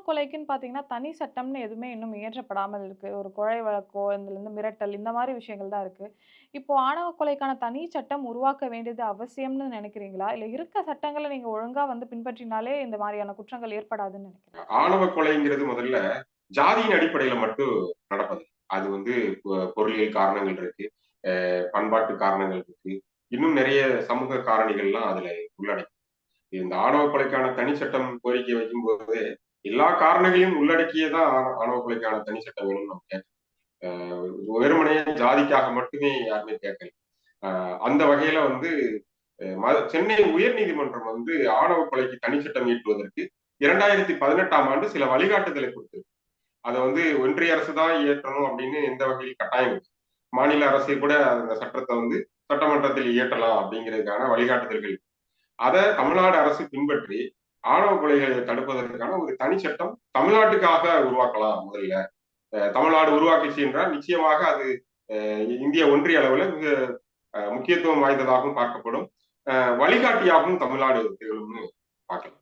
கொலைக்குன்னு பார்த்தீங்கன்னா, தனி சட்டம்னு எதுவுமே இன்னும் இயற்றப்படாமல் இருக்கு. ஒரு கொலை வழக்கோ, இதுலருந்து மிரட்டல் இந்த மாரி விஷயங்கள் தான் இருக்கு. இப்போ ஆணவ கொலைக்கான தனி சட்டம் உருவாக்க வேண்டியது அவசியம்னு நினைக்கிறீங்களா? இல்ல இருக்க சட்டங்கள நீங்க ஒழுங்கா வந்து பின்பற்றினாலே இந்த மாரியான குற்றங்கள் ஏற்படாதுன்னு நினைக்கிறீங்களா? ஆணவ கொலைங்கிறது முதல்ல ஜாதியின் அடிப்படையில மட்டும் நடப்பது. அது வந்து பொருளியல் காரணங்கள் இருக்கு. பண்பாட்டு காரணங்கள் இருக்கு. இன்னும் நிறைய சமூக காரணிகள்லாம் அதுல உள்ளடக்கும். இந்த ஆணவ கொலைக்கான தனி சட்டம் கோரிக்கை வைக்கும்போது, எல்லா காரணங்களையும் உள்ளடக்கியே தான் ஆணவ கொலைக்கான தனி சட்டம் வேணும்னு நம்ம கேட்கிறோம். வெறுமனே ஜாதிக்காக மட்டுமே யாருமே கேட்கல. அந்த வகையில வந்து சென்னை உயர்நீதிமன்றம் வந்து ஆணவ கொலைக்கு தனி சட்டம் இயற்றுவதற்கு 2018ஆம் ஆண்டு சில வழிகாட்டுதலை கொடுத்தது. அதை வந்து ஒன்றிய அரசு தான் இயற்றணும் அப்படின்னு எந்த வகையில் கட்டாயம் இல்லை. மாநில அரசே கூட அந்த சட்டத்தை வந்து சட்டமன்றத்தில் இயற்றலாம் அப்படிங்கிறதுக்கான வழிகாட்டுதல்கள். அதை தமிழ்நாடு அரசு பின்பற்றி ஆணவ கொலைகளை தடுப்பதற்கான ஒரு தனி சட்டம் தமிழ்நாட்டுக்காக உருவாக்கலாம் முதல்ல. தமிழ்நாடு உருவாக்கிச்சு என்றால் நிச்சயமாக அது இந்திய ஒன்றிய அளவில் மிக முக்கியத்துவம் வாய்ந்ததாகவும் பார்க்கப்படும். வழிகாட்டியாகவும் தமிழ்நாடு திகழும்னு பார்க்கலாம்.